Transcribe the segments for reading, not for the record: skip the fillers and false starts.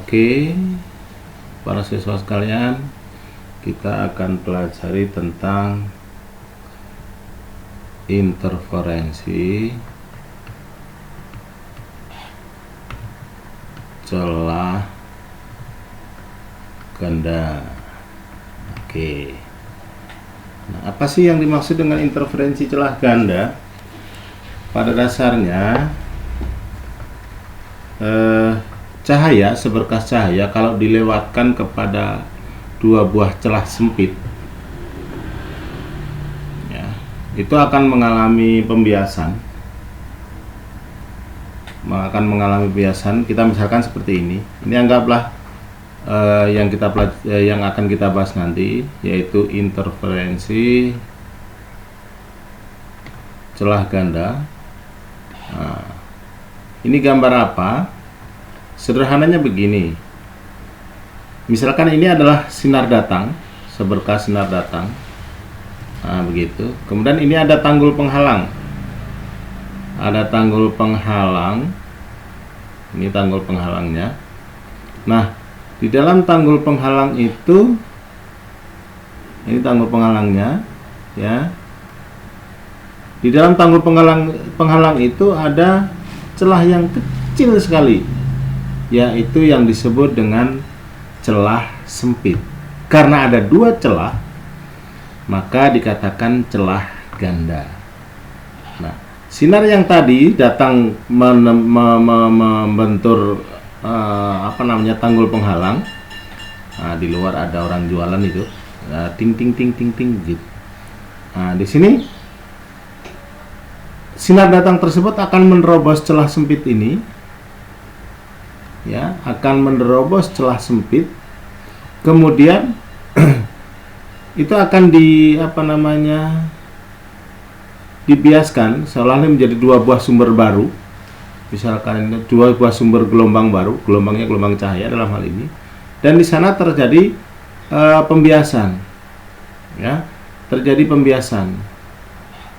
Oke, para siswa sekalian, kita akan pelajari tentang interferensi celah ganda. Oke. Nah, apa sih yang dimaksud dengan interferensi celah ganda? Pada dasarnya cahaya, seberkas cahaya kalau dilewatkan kepada dua buah celah sempit, ya, itu akan mengalami pembiasan. Kita misalkan seperti ini. Ini anggaplah yang akan kita bahas nanti, yaitu interferensi celah ganda. Nah, ini gambar apa? Sederhananya begini. Misalkan ini adalah sinar datang, seberkas sinar datang. Nah, begitu. Kemudian ini ada tanggul penghalang. Ada tanggul penghalang. Ini tanggul penghalangnya. Nah, di dalam tanggul penghalang itu, ini tanggul penghalangnya, ya. Di dalam tanggul penghalang itu ada celah yang kecil sekali, yaitu yang disebut dengan celah sempit. Karena ada dua celah, maka dikatakan celah ganda. Nah, sinar yang tadi datang membentur tanggul penghalang. Nah, di luar ada orang jualan itu, ting ting ting ting ting gitu. Nah, di sini sinar datang tersebut akan menerobos celah sempit ini, ya, akan menerobos celah sempit. Kemudian itu akan dibiaskan seolah-olah menjadi dua buah sumber baru. Misalkan ini dua buah sumber gelombang baru, gelombangnya gelombang cahaya dalam hal ini, dan di sana terjadi pembiasan, ya, terjadi pembiasan.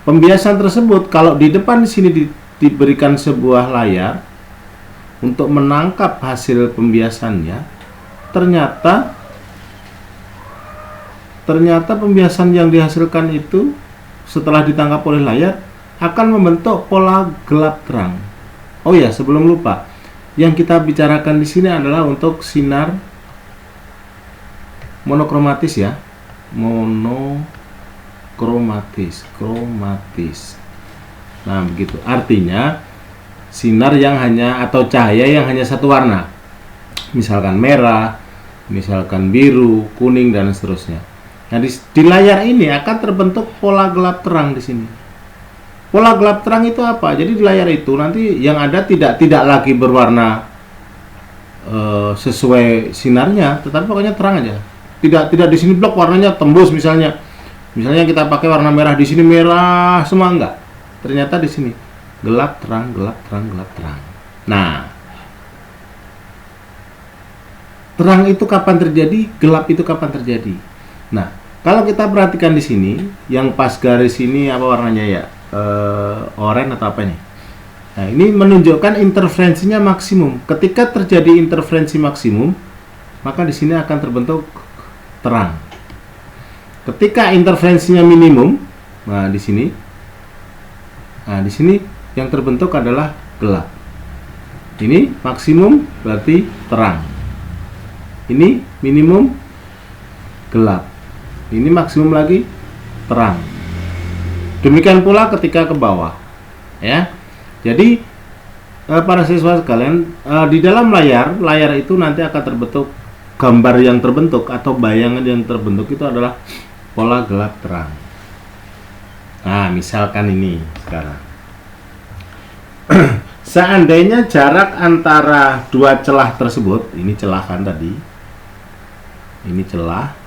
Pembiasan tersebut, kalau di depan di sini diberikan sebuah layar untuk menangkap hasil pembiasannya, ternyata pembiasan yang dihasilkan itu setelah ditangkap oleh layar akan membentuk pola gelap terang. Oh ya, sebelum lupa, yang kita bicarakan di sini adalah untuk sinar monokromatis, ya, kromatis. Nah, begitu. Artinya sinar yang hanya, atau cahaya yang hanya satu warna. Misalkan merah, misalkan biru, kuning, dan seterusnya. Nah, di layar ini akan terbentuk pola gelap terang di sini. Pola gelap terang itu apa? Jadi di layar itu nanti yang ada tidak lagi berwarna sesuai sinarnya, tetapi pokoknya terang aja. Tidak di sini blok warnanya tembus misalnya. Misalnya kita pakai warna merah, di sini merah semua, enggak. Ternyata di sini gelap terang, gelap terang, gelap terang. Nah, terang itu kapan terjadi, gelap itu kapan terjadi. Nah, kalau kita perhatikan di sini, yang pas garis ini apa warnanya, ya? Oranye atau apa ini? Nah, ini menunjukkan interferensinya maksimum. Ketika terjadi interferensi maksimum, maka di sini akan terbentuk terang. Ketika interferensinya minimum, nah di sini yang terbentuk adalah gelap. Ini maksimum berarti terang. Ini minimum gelap. Ini maksimum lagi terang. Demikian pula ketika ke bawah, ya. Jadi para siswa sekalian, di dalam layar itu nanti akan terbentuk gambar yang terbentuk atau bayangan yang terbentuk itu adalah pola gelap terang. Nah, misalkan ini sekarang. Seandainya jarak antara dua celah tersebut, ini celah kan tadi, ini celah,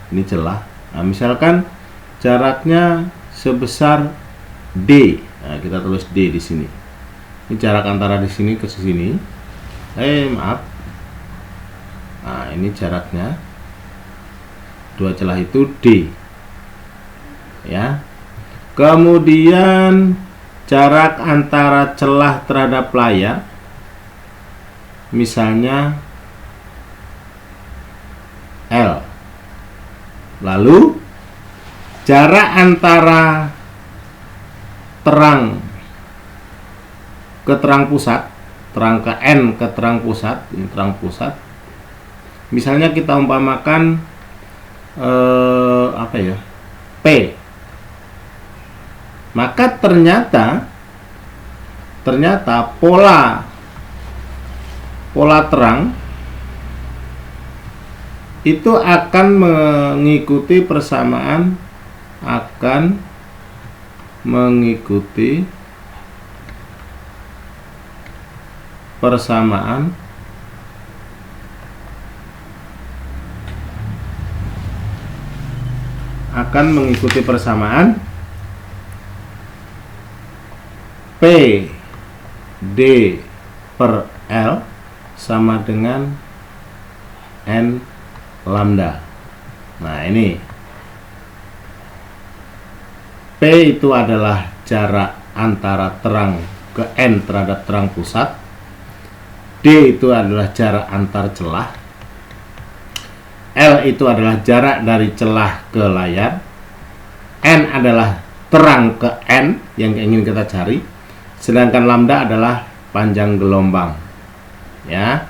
ini celah. Nah, misalkan jaraknya sebesar D. Nah, kita tulis D di sini. Ini jarak antara di sini ke sini. Maaf. Nah, ini jaraknya dua celah itu D, ya. Kemudian jarak antara celah terhadap layar misalnya Lalu jarak antara terang ke terang pusat, terang ke N ke terang pusat, ini terang pusat. Misalnya kita umpamakan apa ya, P. Maka ternyata pola terang itu akan mengikuti persamaan P D per L sama dengan N lambda. Nah, ini P itu adalah jarak antara terang ke N terhadap terang pusat. D itu adalah jarak antar celah. L itu adalah jarak dari celah ke layar. N adalah terang ke N yang ingin kita cari. Sedangkan lambda adalah panjang gelombang. Ya.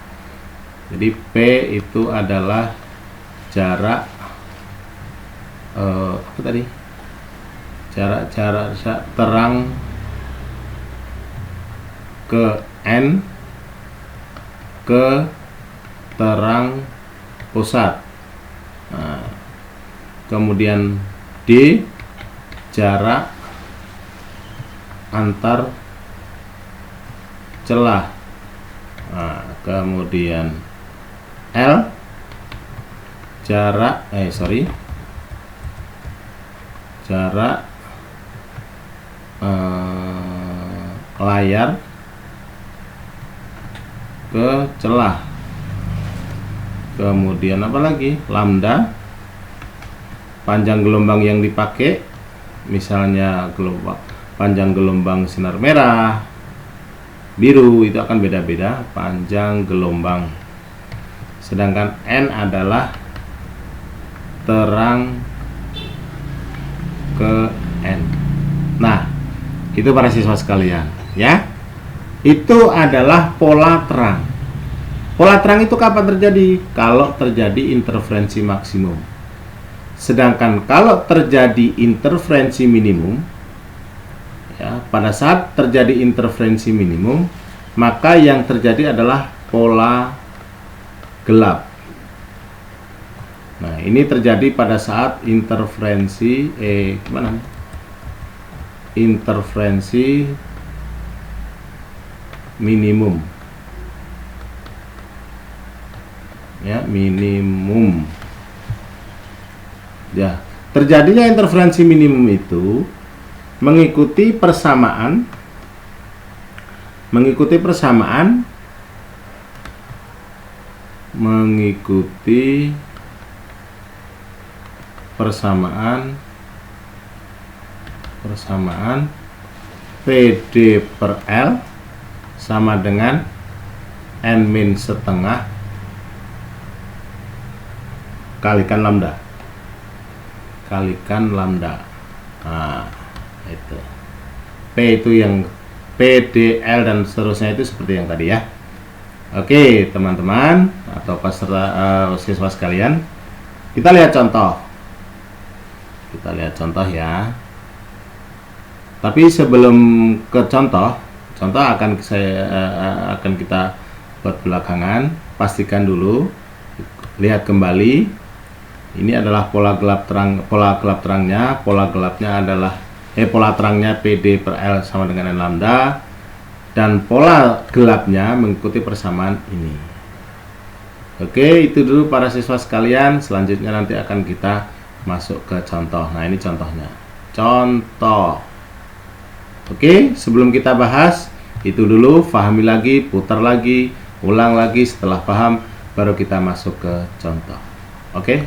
Jadi P itu adalah jarak apa tadi? Jarak terang ke N ke terang pusat. Nah, kemudian D jarak antar celah. Nah, kemudian L jarak layar ke celah. Kemudian apa lagi? Lambda panjang gelombang yang dipakai, misalnya panjang gelombang sinar merah, biru, itu akan beda-beda panjang gelombang. Sedangkan N adalah terang ke N. Nah, itu para siswa sekalian, ya. Itu adalah pola terang. Pola terang itu kapan terjadi? Kalau terjadi interferensi maksimum. Sedangkan kalau terjadi interferensi minimum, ya, pada saat terjadi interferensi minimum, maka yang terjadi adalah pola gelap. Nah, ini terjadi pada saat interferensi interferensi minimum. Ya, minimum. Ya, terjadinya interferensi minimum itu mengikuti persamaan PD per L sama dengan N- setengah kalikan lambda. Nah, itu P itu yang PD, L dan seterusnya itu seperti yang tadi, ya. Oke, teman-teman atau peserta siswa sekalian, kita lihat contoh ya. Tapi sebelum ke contoh akan kita buat belakangan. Pastikan dulu, lihat kembali. Ini adalah pola gelap terangnya. Pola terangnya PD per L sama dengan N lambda, dan pola gelapnya mengikuti persamaan ini. Oke, itu dulu para siswa sekalian. Selanjutnya nanti akan kita masuk ke contoh. Nah, ini contohnya. Contoh. Oke, sebelum kita bahas, itu dulu, pahami lagi, putar lagi, ulang lagi. Setelah paham, baru kita masuk ke contoh. Oke.